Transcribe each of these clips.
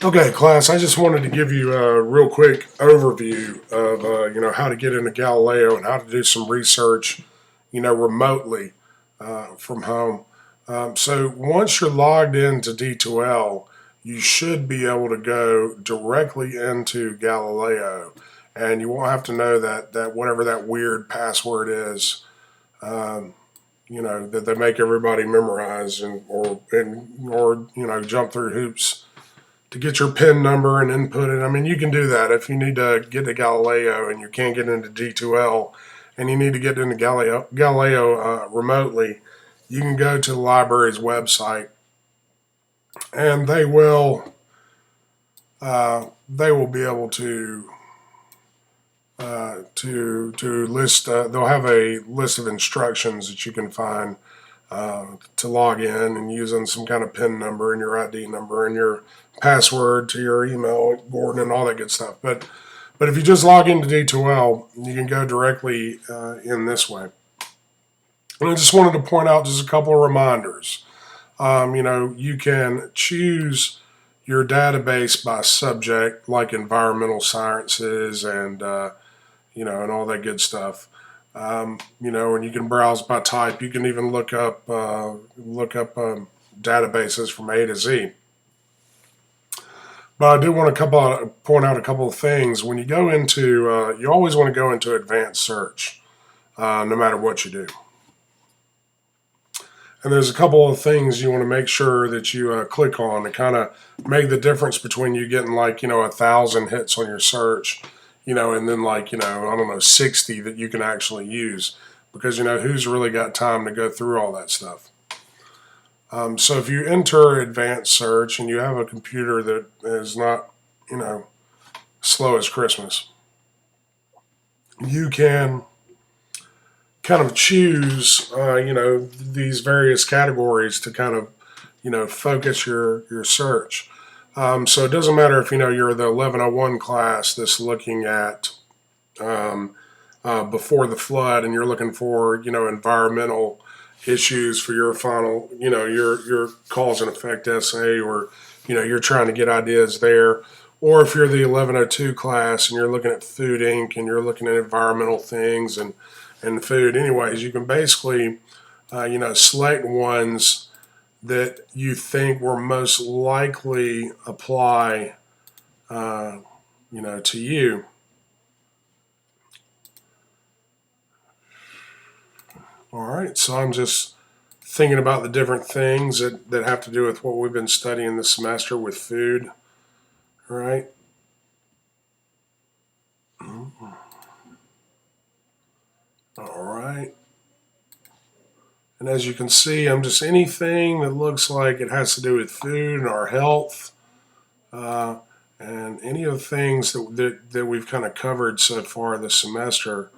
Okay, class. I just wanted to give you a real quick overview of how to get into Galileo and how to do some research, remotely from home. So once you're logged into D2L, you should be able to go directly into Galileo, and you won't have to know that whatever that weird password is. Um, that they make everybody memorize or jump through hoops to get your PIN number and input it. I mean, you can do that if you need to get to Galileo and you can't get into D2L and you need to get into Galileo remotely. You can go to the library's website and they will be able to list. They'll have a list of instructions that you can find to log in and using some kind of PIN number and your ID number and your password to your email, Gordon, and all that good stuff. But if you just log into D2L, you can go directly in this way. And I just wanted to point out just a couple of reminders. You can choose your database by subject, like environmental sciences and all that good stuff. And you can browse by type. You can even look up databases from A to Z. But I do want to point out a couple of things. When you go into, you always want to go into advanced search, no matter what you do. And there's a couple of things you want to make sure that you click on to kind of make the difference between you getting 1,000 hits on your search, and then I don't know, 60 that you can actually use, because who's really got time to go through all that stuff. So if you enter advanced search and you have a computer that is not, slow as Christmas, you can kind of choose, these various categories to kind of, focus your search. So it doesn't matter if, you're the 1101 class that's looking at before the flood and you're looking for, environmental issues for your final, your cause and effect essay, or, you're trying to get ideas there. Or if you're the 1102 class and you're looking at food inc and you're looking at environmental things and food. Anyways, you can basically, select ones that you think will most likely apply, to you. All right, so I'm just thinking about the different things that have to do with what we've been studying this semester with food. All right. All right. And as you can see, I'm just anything that looks like it has to do with food and our health, and any of the things that we've kind of covered so far this semester.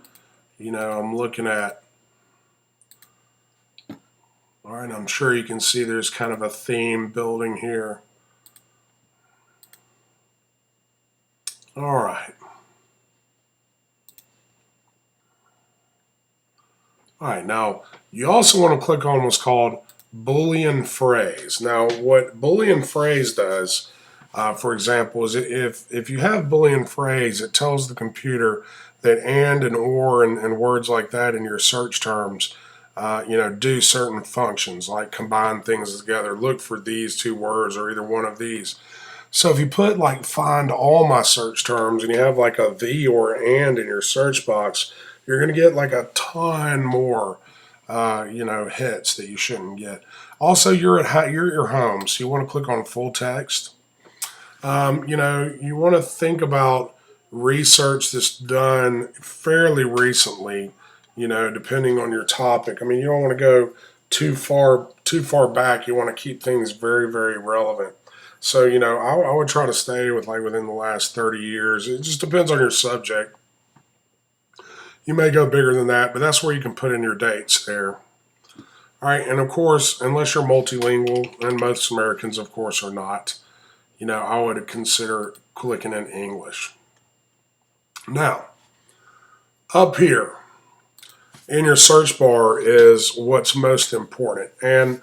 I'm looking at. All right, I'm sure you can see there's kind of a theme building here. All right. All right, now you also want to click on what's called Boolean phrase. Now, what Boolean phrase does, for example, is if you have Boolean phrase, it tells the computer that and or and words like that in your search terms, do certain functions, like combine things together, look for these two words or either one of these. So if you put find all my search terms and you have a V or and in your search box, you're going to get a ton more, hits that you shouldn't get. Also, you're at your home, so you want to click on full text. You want to think about research that's done fairly recently, depending on your topic. I mean, you don't want to go too far back. You want to keep things very, very relevant. So, I would try to stay with within the last 30 years. It just depends on your subject. You may go bigger than that, but that's where you can put in your dates there. All right, and of course, unless you're multilingual, and most Americans, of course, are not, I would consider clicking in English. Now, up here in your search bar is what's most important. And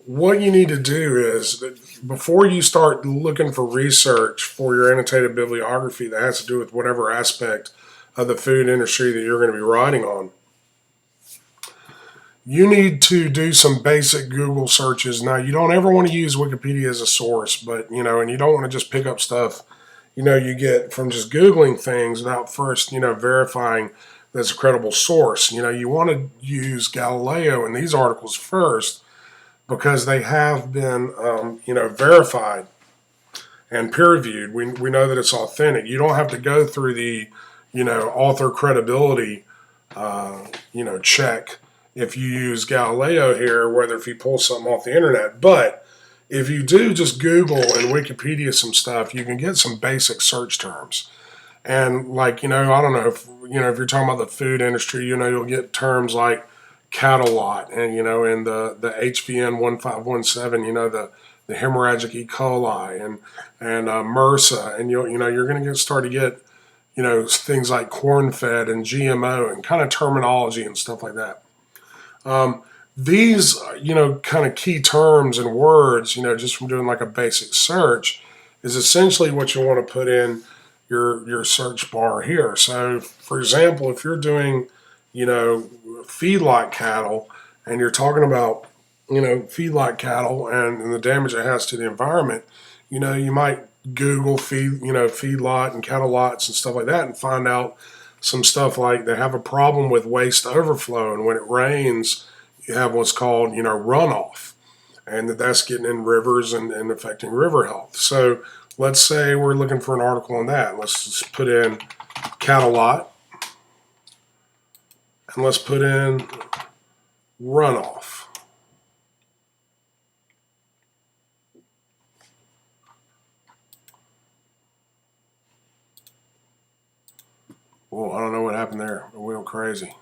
what you need to do is, before you start looking for research for your annotated bibliography that has to do with whatever aspect of the food industry that you're going to be writing on, you need to do some basic Google searches. Now, you don't ever want to use Wikipedia as a source, but, and you don't want to just pick up stuff, you get from just Googling things without first, verifying that's a credible source. You want to use Galileo in these articles first because they have been, verified and peer reviewed. We know that it's authentic. You don't have to go through the, author credibility, check if you use Galileo here, whether if you pull something off the internet. But if you do just Google and Wikipedia some stuff, you can get some basic search terms. And like, I don't know if you're talking about the food industry, you'll get terms like cattle lot and, and the HVN 1517, the hemorrhagic E. coli and MRSA. And you're going to start to get, things like corn fed and GMO and kind of terminology and stuff like that. These, kind of key terms and words, just from doing like a basic search is essentially what you want to put in your search bar here. So, for example, if you're doing, feedlot cattle and you're talking about, feedlot cattle and the damage it has to the environment, you might Google feedlot and cattle lots and stuff like that and find out some stuff like they have a problem with waste overflow, and when it rains, you have what's called, runoff, and that's getting in rivers and affecting river health. So let's say we're looking for an article on that. Let's just put in cattle lot, and let's put in runoff. Well, I don't know what happened there. It went crazy.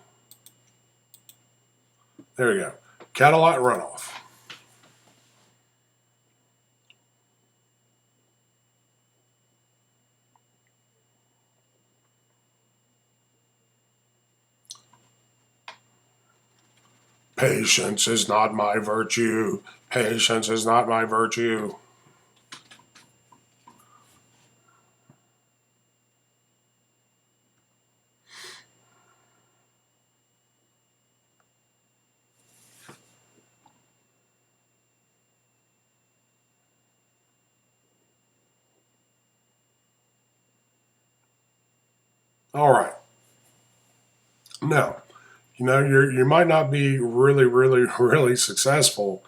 There we go. Cattle lot runoff. Patience is not my virtue. Patience is not my virtue. All right. Now, you might not be really, really, really successful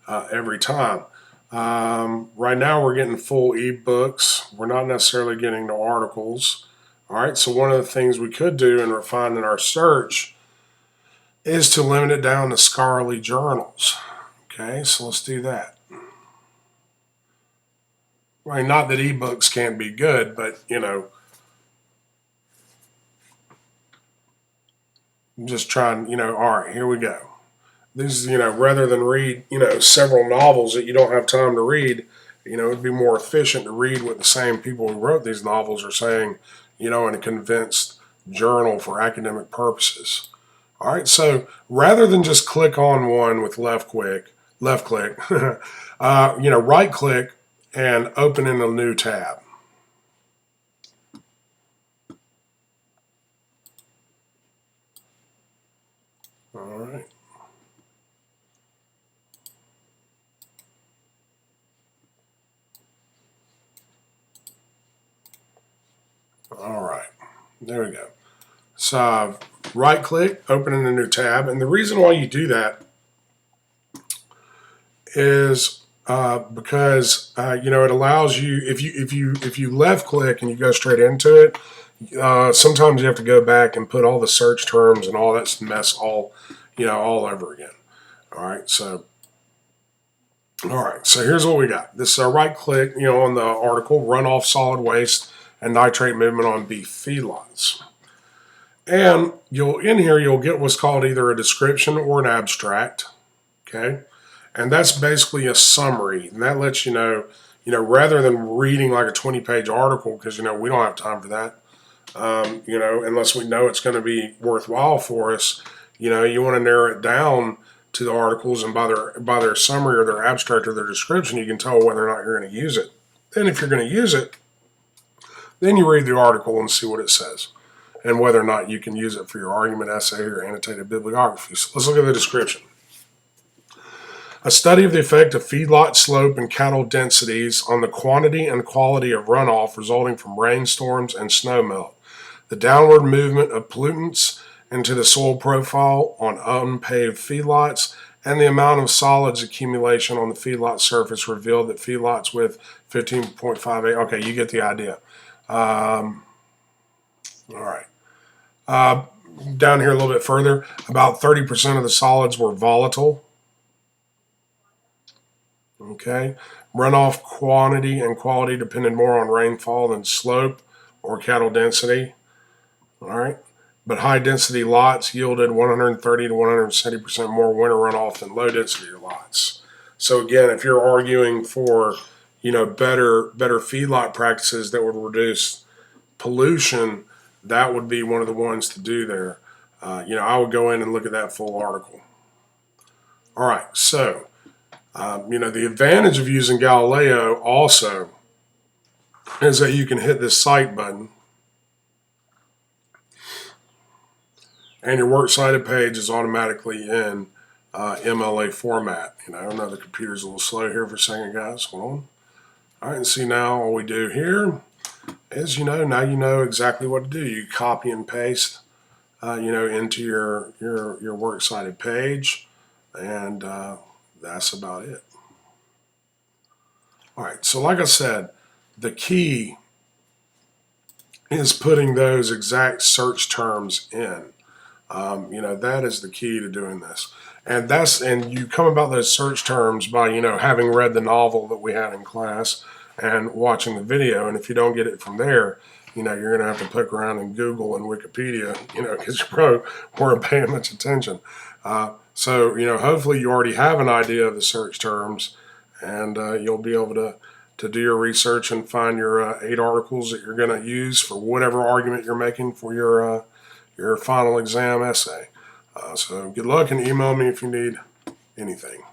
every time. Right now, we're getting full ebooks. We're not necessarily getting to articles. All right. So one of the things we could do and refine in our search is to limit it down to scholarly journals. Okay. So let's do that. I mean, not that ebooks can't be good, but I'm just trying, all right, here we go. This is, rather than read, several novels that you don't have time to read, it'd be more efficient to read what the same people who wrote these novels are saying, in a condensed journal for academic purposes. All right, so rather than just click on one with left click, right click and open in a new tab. All right. All right, there we go. So right click, open in a new tab. And the reason why you do that is because it allows you, if you left click and you go straight into it, sometimes you have to go back and put all the search terms and all that mess all over again. All right, so here's what we got. This is right click, on the article, runoff solid waste and nitrate movement on beef feedlots. And you'll get what's called either a description or an abstract. Okay. And that's basically a summary. And that lets you know, rather than reading like a 20-page article, because, we don't have time for that, unless we know it's going to be worthwhile for us, you want to narrow it down to the articles, and by their summary or their abstract or their description, you can tell whether or not you're going to use it. Then if you're going to use it, then you read the article and see what it says, and whether or not you can use it for your argument, essay, or annotated bibliography. So let's look at the description. A study of the effect of feedlot slope and cattle densities on the quantity and quality of runoff resulting from rainstorms and snowmelt, the downward movement of pollutants into the soil profile on unpaved feedlots, and the amount of solids accumulation on the feedlot surface revealed that feedlots with 15.58, okay, you get the idea. All right. Down here a little bit further, about 30% of the solids were volatile. Okay. Runoff quantity and quality depended more on rainfall than slope or cattle density. All right. But high density lots yielded 130 to 170% more winter runoff than low density lots. So again, if you're arguing for, better feedlot practices that would reduce pollution, that would be one of the ones to do there. I would go in and look at that full article. All right, so, the advantage of using Galileo also is that you can hit this cite button and your works cited page is automatically in MLA format. I know the computer's a little slow here for a second, guys. Hold on. All right, and see now all we do here is, now you know exactly what to do. You copy and paste, into your works cited page, and that's about it. All right, so like I said, the key is putting those exact search terms in. That is the key to doing this. And you come about those search terms by, having read the novel that we had in class and watching the video. And if you don't get it from there, you're going to have to poke around in Google and Wikipedia, because you probably weren't paying much attention. So, hopefully you already have an idea of the search terms, and you'll be able to do your research and find your 8 articles that you're going to use for whatever argument you're making for your final exam essay. So good luck, and email me if you need anything.